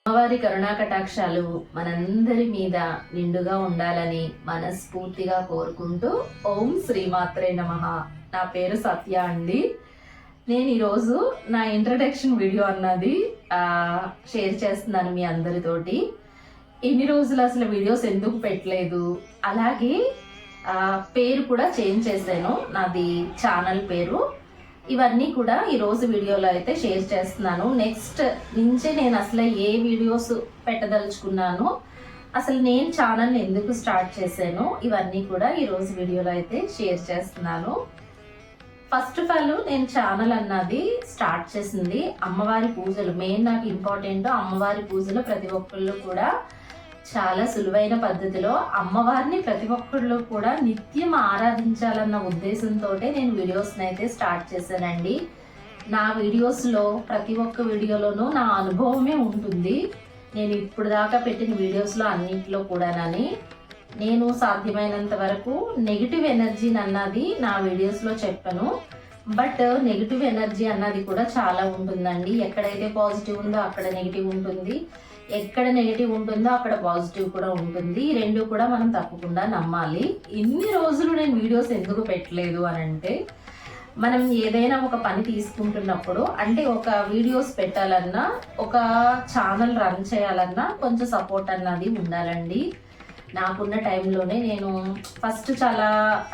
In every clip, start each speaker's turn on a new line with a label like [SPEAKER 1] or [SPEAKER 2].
[SPEAKER 1] అమ్మవారి కరుణా కటాక్షాలు మనందరి మీద నిండుగా ఉండాలని మనస్ఫూర్తిగా కోరుకుంటూ ఓం శ్రీమాత్రే నమః. నా పేరు సత్య అండి. నేను ఈరోజు నా ఇంట్రడక్షన్ వీడియో అన్నది షేర్ చేస్తున్నాను మీ అందరితోటి. ఇన్ని రోజులు అసలు వీడియోస్ ఎందుకు పెట్టలేదు, అలాగే పేరు కూడా చేంజ్ చేశాను, నాది ఛానల్ పేరు. ఇవన్నీ కూడా ఈరోజు వీడియోలో అయితే షేర్ చేస్తున్నాను. నెక్స్ట్ నుంచి నేను అసలు ఏ వీడియోస్ పెట్టదలుచుకున్నాను, అసలు నేను ఛానల్ని ఎందుకు స్టార్ట్ చేశాను, ఇవన్నీ కూడా ఈరోజు వీడియోలో అయితే షేర్ చేస్తున్నాను. ఫస్ట్ ఆఫ్ ఆల్ నేను ఛానల్ అన్నది స్టార్ట్ చేసింది అమ్మవారి పూజలు. మెయిన్ నాకు ఇంపార్టెంట్ అమ్మవారి పూజలు. ప్రతి ఒక్కళ్ళు కూడా చాలా సులువైన పద్ధతిలో అమ్మవారిని ప్రతి ఒక్కళ్ళు కూడా నిత్యం ఆరాధించాలన్న ఉద్దేశంతో నేను వీడియోస్ని అయితే స్టార్ట్ చేశానండి. నా వీడియోస్లో ప్రతి ఒక్క వీడియోలోనూ నా అనుభవమే ఉంటుంది. నేను ఇప్పుడు దాకా పెట్టిన వీడియోస్లో అన్నింటిలో కూడానని నేను సాధ్యమైనంత వరకు నెగిటివ్ ఎనర్జీని అన్నది నా వీడియోస్లో చెప్పాను. బట్ నెగిటివ్ ఎనర్జీ అన్నది కూడా చాలా ఉంటుందండి. ఎక్కడైతే పాజిటివ్ ఉందో అక్కడ నెగిటివ్ ఉంటుంది, ఎక్కడ నెగిటివ్ ఉంటుందో అక్కడ పాజిటివ్ కూడా ఉంటుంది. ఈ రెండు కూడా మనం తప్పకుండా నమ్మాలి. ఇన్ని రోజులు నేను వీడియోస్ ఎందుకు పెట్టలేదు అని అంటే, మనం ఏదైనా ఒక పని తీసుకుంటున్నప్పుడు, అంటే ఒక వీడియోస్ పెట్టాలన్నా, ఒక ఛానల్ రన్ చేయాలన్నా కొంచెం సపోర్ట్ అన్నది ఉండాలండి. నాకున్న టైంలోనే నేను ఫస్ట్ చాలా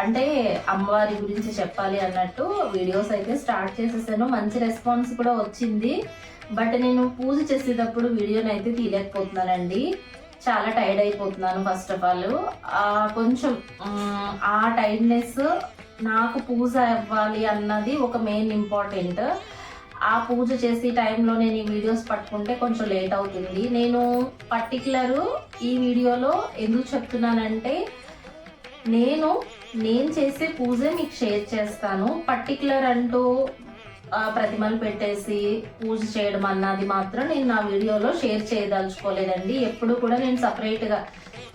[SPEAKER 1] అంటే అమ్మవారి గురించి చెప్పాలి అన్నట్టు వీడియోస్ అయితే స్టార్ట్ చేసేసాను. మంచి రెస్పాన్స్ కూడా వచ్చింది. బట్ నేను పూజ చేసేటప్పుడు వీడియోని అయితే తీయలేకపోతున్నానండి. చాలా టైర్డ్ అయిపోతున్నాను. ఫస్ట్ ఆఫ్ ఆల్ కొంచెం ఆ టైర్డ్నెస్, నాకు పూజ అవ్వాలి అన్నది ఒక మెయిన్ ఇంపార్టెంట్. ఆ పూజ చేసే టైంలో నేను ఈ వీడియోస్ పట్టుకుంటే కొంచెం లేట్ అవుతుంది. నేను పర్టికులరు ఈ వీడియోలో ఎందుకు చెప్తున్నానంటే, నేను చేసే పూజ మీకు షేర్ చేస్తాను. పర్టికులర్ అంటూ ప్రతిమలు పెట్టేసి పూజ చేయడం అన్నది మాత్రం నేను నా వీడియోలో షేర్ చేయదలుచుకోలేదండి. ఎప్పుడు కూడా నేను సపరేట్గా,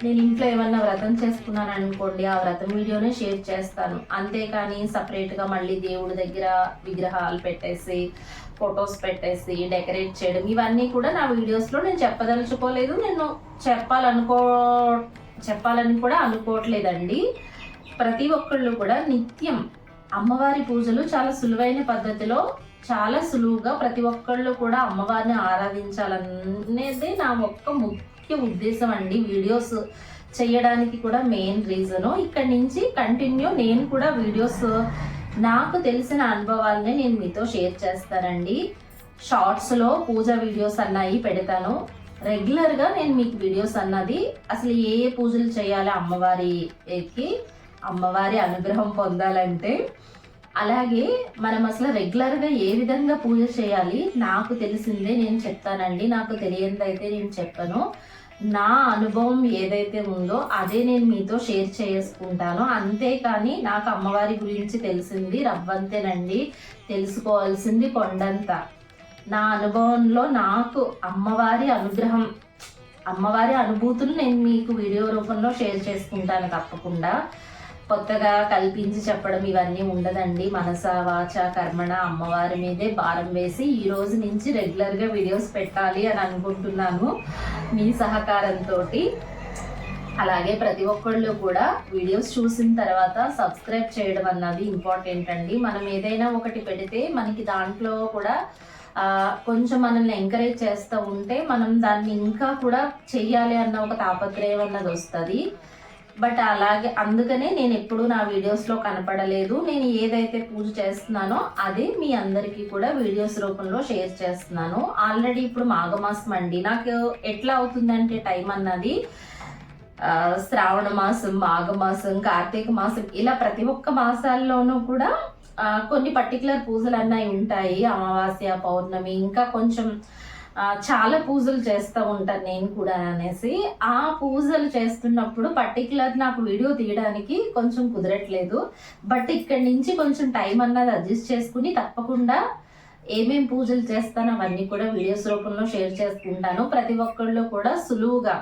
[SPEAKER 1] నేను ఇంట్లో ఏమన్నా వ్రతం చేసుకున్నాను అనుకోండి, ఆ వ్రతం వీడియోనే షేర్ చేస్తాను. అంతేకాని సపరేట్గా మళ్ళీ దేవుడి దగ్గర విగ్రహాలు పెట్టేసి, ఫొటోస్ పెట్టేసి డెకరేట్ చేయడం, ఇవన్నీ కూడా నా వీడియోస్లో నేను చెప్పదలుచుకోలేదు. నేను చెప్పాలని కూడా అనుకోవట్లేదండి. ప్రతి ఒక్కళ్ళు కూడా నిత్యం అమ్మవారి పూజలు చాలా సులువైన పద్ధతిలో, చాలా సులువుగా ప్రతి ఒక్కళ్ళు కూడా అమ్మవారిని ఆరాధించాలనేది నా ఒక్క ముఖ్య ఉద్దేశం అండి. వీడియోస్ చేయడానికి కూడా మెయిన్ రీజను. ఇక్కడి నుంచి కంటిన్యూ నేను కూడా వీడియోస్, నాకు తెలిసిన అనుభవాలని నేను మీతో షేర్ చేస్తానండి. షార్ట్స్లో పూజ వీడియోస్ అన్నవి పెడతాను. రెగ్యులర్గా నేను మీకు వీడియోస్ అన్నది అసలు ఏ పూజలు చేయాలి అమ్మవారికి, అమ్మవారి అనుగ్రహం పొందాలంటే, అలాగే మనం అసలు రెగ్యులర్గా ఏ విధంగా పూజ చేయాలి, నాకు తెలిసిందే నేను చెప్తానండి. నాకు తెలియనిదైతే నేను చెప్పను. నా అనుభవం ఏదైతే ఉందో అదే నేను మీతో షేర్ చేసుకుంటాను. అంతేకాని నాకు అమ్మవారి గురించి తెలిసింది రవ్వంతేనండి, తెలుసుకోవాల్సింది కొండంత. నా అనుభవంలో నాకు అమ్మవారి అనుగ్రహం, అమ్మవారి అనుభూతులు నేను మీకు వీడియో రూపంలో షేర్ చేసుకుంటాను. తప్పకుండా కొత్తగా కల్పించి చెప్పడం ఇవన్నీ ఉండదండి. మనస వాచ కర్మణ అమ్మవారి మీదే భారం వేసి ఈ రోజు నుంచి రెగ్యులర్గా వీడియోస్ పెట్టాలి అని అనుకుంటున్నాను, మీ సహకారంతో. అలాగే ప్రతి ఒక్కళ్ళు కూడా వీడియోస్ చూసిన తర్వాత సబ్స్క్రైబ్ చేయడం అన్నది ఇంపార్టెంట్ అండి. మనం ఏదైనా ఒకటి పెడితే మనకి దాంట్లో కూడా కొంచెం మనల్ని ఎంకరేజ్ చేస్తూ ఉంటే మనం దాన్ని ఇంకా కూడా చెయ్యాలి అన్న ఒక తాపత్రయం అన్నది వస్తుంది. బట్ అలాగే అందుకనే నేను ఎప్పుడు నా వీడియోస్లో కనపడలేదు. నేను ఏదైతే పూజ చేస్తున్నానో అదే మీ అందరికీ కూడా వీడియోస్ రూపంలో షేర్ చేస్తున్నాను. ఆల్రెడీ ఇప్పుడు మాఘమాసం అండి. నాకు ఎట్లా అవుతుందంటే టైం అన్నది శ్రావణ మాసం, మాఘమాసం, కార్తీక మాసం, ఇలా ప్రతి ఒక్క మాసాల్లోనూ కూడా కొన్ని పర్టికులర్ పూజలు అన్నవి ఉంటాయి. అమావాస్య, పౌర్ణమి, ఇంకా కొంచెం చాలా పూజలు చేస్తూ ఉంటాను నేను కూడా అనేసి. ఆ పూజలు చేస్తున్నప్పుడు పర్టికులర్ నాకు వీడియో తీయడానికి కొంచెం కుదరట్లేదు. బట్ ఇక్కడి నుంచి కొంచెం టైం అన్నది అడ్జస్ట్ చేసుకుని తప్పకుండా ఏమేం పూజలు చేస్తానో అవన్నీ కూడా వీడియోస్ రూపంలో షేర్ చేసుకుంటాను. ప్రతి ఒక్కళ్ళు కూడా సులువుగా,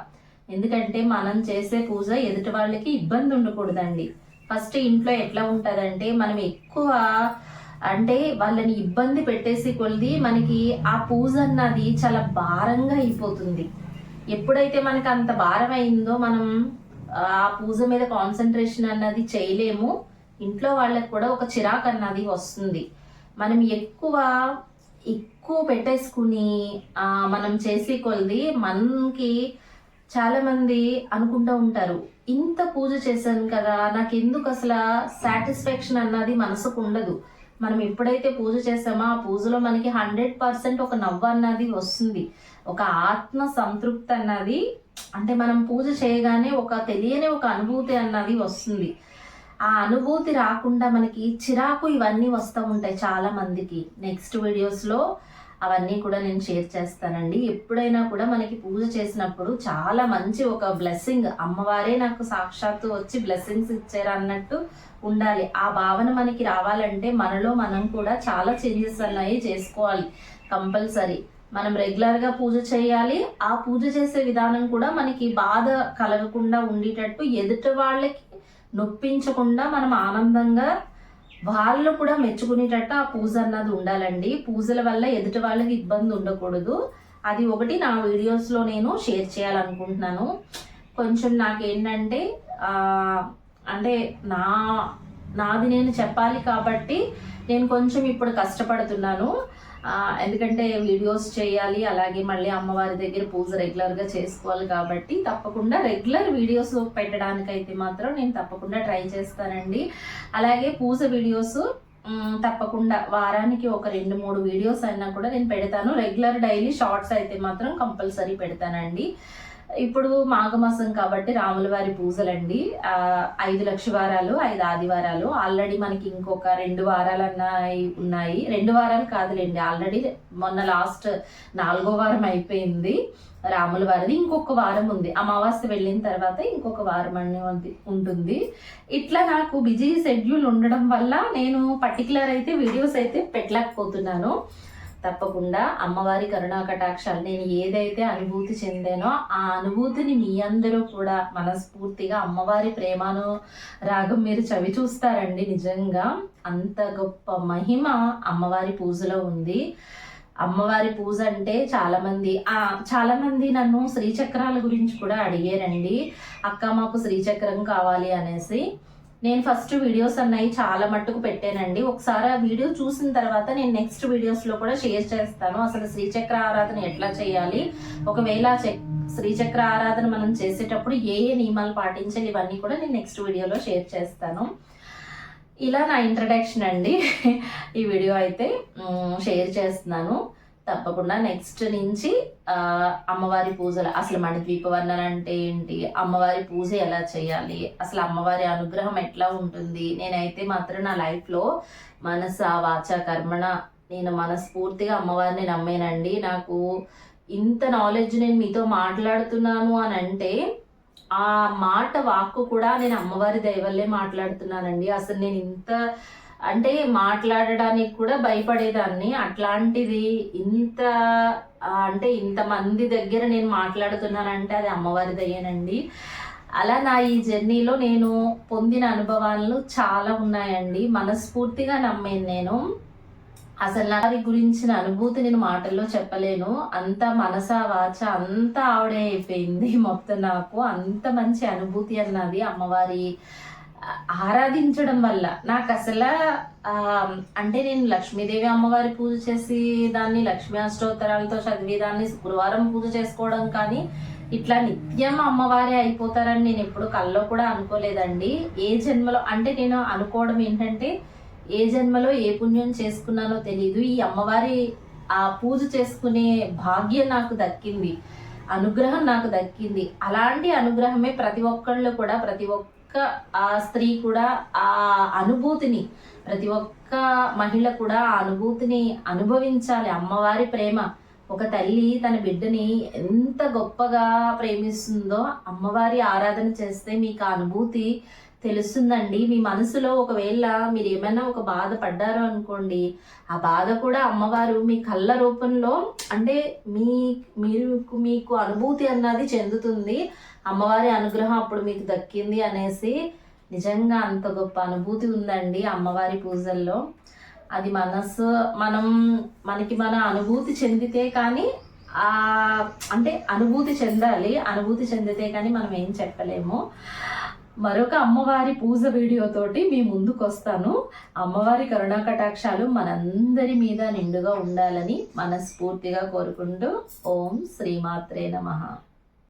[SPEAKER 1] ఎందుకంటే మనం చేసే పూజ ఎదుటి వాళ్ళకి ఇబ్బంది ఉండకూడదండి. ఫస్ట్ ఇంట్లో ఎట్లా ఉంటుందంటే, మనం ఎక్కువ అంటే వాళ్ళని ఇబ్బంది పెట్టేసి కొలిది మనకి ఆ పూజ అన్నది చాలా భారంగా అయిపోతుంది. ఎప్పుడైతే మనకి అంత భారం అయిందో మనం ఆ పూజ మీద కాన్సన్ట్రేషన్ అన్నది చేయలేము. ఇంట్లో వాళ్ళకి కూడా ఒక చిరాకు అన్నది వస్తుంది. మనం ఎక్కువ పెట్టేసుకుని మనం చేసే కొలది మనకి చాలా మంది అనుకుంటూ ఉంటారు, ఇంత పూజ చేశాను కదా, నాకు ఎందుకు అసలు సాటిస్ఫాక్షన్ అన్నది మనసుకు ఉండదు. మనం ఎప్పుడైతే పూజ చేసామో ఆ పూజలో మనకి 100% ఒక నవ్వు అన్నది వస్తుంది, ఒక ఆత్మ సంతృప్తి అన్నది, అంటే మనం పూజ చేయగానే ఒక తెలియని ఒక అనుభూతి అన్నది వస్తుంది. ఆ అనుభూతి రాకుండా మనకి చిరాకు ఇవన్నీ వస్తూ ఉంటాయి చాలా మందికి. నెక్స్ట్ వీడియోస్లో అవన్నీ కూడా నేను షేర్ చేస్తానండి. ఎప్పుడైనా కూడా మనకి పూజ చేసినప్పుడు చాలా మంచి ఒక బ్లెస్సింగ్, అమ్మవారే నాకు సాక్షాత్తు వచ్చి బ్లెస్సింగ్స్ ఇచ్చారు అన్నట్టు ఉండాలి. ఆ భావన మనకి రావాలంటే మనలో మనం కూడా చాలా చేంజెస్ అన్నవి చేసుకోవాలి కంపల్సరీ. మనం రెగ్యులర్గా పూజ చేయాలి. ఆ పూజ చేసే విధానం కూడా మనకి బాధ కలగకుండా ఉండేటట్టు, ఎదుటి వాళ్ళకి నొప్పించకుండా మనం ఆనందంగా వాళ్ళు కూడా మెచ్చుకునేటట్టు ఆ పూజ అన్నది ఉండాలండి. పూజల వల్ల ఎదుటి వాళ్ళకి ఇబ్బంది ఉండకూడదు. అది ఒకటి నా వీడియోస్లో నేను షేర్ చేయాలనుకుంటున్నాను. కొంచెం నాకేంటంటే అంటే నాది నేను చెప్పాలి కాబట్టి నేను కొంచెం ఇప్పుడు కష్టపడుతున్నాను. ఎందుకంటే వీడియోస్ చేయాలి, అలాగే మళ్ళీ అమ్మవారి దగ్గర పూజ రెగ్యులర్గా చేసుకోవాలి కాబట్టి తప్పకుండా రెగ్యులర్ వీడియోస్ పెట్టడానికైతే మాత్రం నేను తప్పకుండా ట్రై చేస్తానండి. అలాగే పూజ వీడియోస్ తప్పకుండా వారానికి ఒక 2-3 వీడియోస్ అయినా కూడా నేను పెడతాను. రెగ్యులర్ డైలీ షార్ట్స్ అయితే మాత్రం కంపల్సరీ పెడతానండి. ఇప్పుడు మాఘమాసం కాబట్టి రాముల వారి పూజలండి. 5 లక్షవారాలు, 5 ఆదివారాలు. ఆల్రెడీ మనకి ఇంకొక 2 వారాలు ఉన్నాయి. 2 వారాలు కాదులేండి, ఆల్రెడీ మొన్న లాస్ట్ 4వ వారం అయిపోయింది రాముల వారిది. ఇంకొక వారం ఉంది, అమావాస్య వెళ్ళిన తర్వాత ఇంకొక వారం అనేది ఉంటుంది. ఇట్లా నాకు బిజీ షెడ్యూల్ ఉండడం వల్ల నేను పర్టికులర్ అయితే వీడియోస్ అయితే పెట్టలేకపోతున్నాను. తప్పకుండా అమ్మవారి కరుణా కటాక్షాలు, నేను ఏదైతే అనుభూతి చెందానో ఆ అనుభూతిని మీ అందరూ కూడా మనస్ఫూర్తిగా అమ్మవారి ప్రేమను రాగం మీరు చవి చూస్తారండి. నిజంగా అంత గొప్ప మహిమ అమ్మవారి పూజలో ఉంది. అమ్మవారి పూజ అంటే చాలా మంది నన్ను శ్రీచక్రాల గురించి కూడా అడిగారండి, అక్క మాకు శ్రీచక్రం కావాలి అనేసి. నేను ఫస్ట్ వీడియోస్ అన్నవి చాలా మట్టుకు పెట్టానండి. ఒకసారి ఆ వీడియో చూసిన తర్వాత నేను నెక్స్ట్ వీడియోస్లో కూడా షేర్ చేస్తాను. అసలు శ్రీచక్ర ఆరాధన ఎట్లా చేయాలి, ఒకవేళ శ్రీచక్ర ఆరాధన మనం చేసేటప్పుడు ఏ నియమాలు పాటించాలి, ఇవన్నీ కూడా నేను నెక్స్ట్ వీడియోలో షేర్ చేస్తాను. ఇలా నా ఇంట్రడక్షన్ అండి. ఈ వీడియో అయితే షేర్ చేస్తున్నాను. తప్పకుండా నెక్స్ట్ నుంచి అమ్మవారి పూజలు, అసలు మణిద్వీప వర్ణన అంటే ఏంటి, అమ్మవారి పూజ ఎలా చేయాలి, అసలు అమ్మవారి అనుగ్రహం ఎట్లా ఉంటుంది, నేనైతే మాత్రం నా లైఫ్లో మనస వాచ కర్మణ నేను మనస్ఫూర్తిగా అమ్మవారిని నమ్మేనండి. నాకు ఇంత నాలెడ్జ్ నేను మీతో మాట్లాడుతున్నాను అని అంటే ఆ మాట వాక్కు కూడా నేను అమ్మవారి దయవల్లే మాట్లాడుతున్నానండి. అసలు నేను ఇంత అంటే మాట్లాడడానికి కూడా భయపడేదాన్ని, అట్లాంటిది ఇంతమంది దగ్గర నేను మాట్లాడుతున్నానంటే అది అమ్మవారి దయ్యేనండి. అలా నా ఈ జర్నీలో నేను పొందిన అనుభవాలు చాలా ఉన్నాయండి. మనస్ఫూర్తిగా నమ్మాను నేను. అసలు వారి గురించిన అనుభూతి నేను మాటల్లో చెప్పలేను. అంత మనస వాచ అంతా ఆవిడే అయిపోయింది మొత్తం. నాకు అంత మంచి అనుభూతి అన్నది అమ్మవారి ఆరాధించడం వల్ల నాకు అసలు అంటే నేను లక్ష్మీదేవి అమ్మవారి పూజ చేసి దాన్ని లక్ష్మీ అష్టోత్తరాలతో చదివేదాన్ని, గురువారం పూజ చేసుకోవడం కానీ ఇట్లా నిత్యం అమ్మవారే అయిపోతారని నేను ఎప్పుడు కల్లో కూడా అనుకోలేదండి. ఏ జన్మలో అంటే నేను అనుకోవడం ఏంటంటే ఏ జన్మలో ఏ పుణ్యం చేసుకున్నానో తెలియదు, ఈ అమ్మవారి ఆ పూజ చేసుకునే భాగ్యం నాకు దక్కింది, అనుగ్రహం నాకు దక్కింది. అలాంటి అనుగ్రహమే ప్రతి ఒక్కళ్ళు కూడా, ప్రతి ఒక్క ఆ స్త్రీ కూడా ఆ అనుభూతిని, ప్రతి ఒక్క మహిళ కూడా ఆ అనుభూతిని అనుభవించాలి. అమ్మవారి ప్రేమ, ఒక తల్లి తన బిడ్డని ఎంత గొప్పగా ప్రేమిస్తుందో అమ్మవారి ఆరాధన చేస్తే మీకు ఆ అనుభూతి తెలుస్తుందండి. మీ మనసులో ఒకవేళ మీరు ఏమైనా ఒక బాధ పడ్డారో అనుకోండి, ఆ బాధ కూడా అమ్మవారు మీ కళ్ళ రూపంలో అంటే మీకు అనుభూతి అన్నది చెందుతుంది. అమ్మవారి అనుగ్రహం అప్పుడు మీకు దక్కింది అనేసి నిజంగా అంత గొప్ప అనుభూతి ఉందండి అమ్మవారి పూజల్లో. అది మనకి మన అనుభూతి చెందితే కానీ అంటే అనుభూతి చెందితే కానీ మనం ఏం చెప్పలేము. మరొక అమ్మవారి పూజ వీడియోతోటి మీ ముందుకు వస్తాను. అమ్మవారి కరుణా కటాక్షాలు మనందరి మీద నిండుగా ఉండాలని మనస్ఫూర్తిగా కోరుకుంటూ ఓం శ్రీమాత్రే నమః.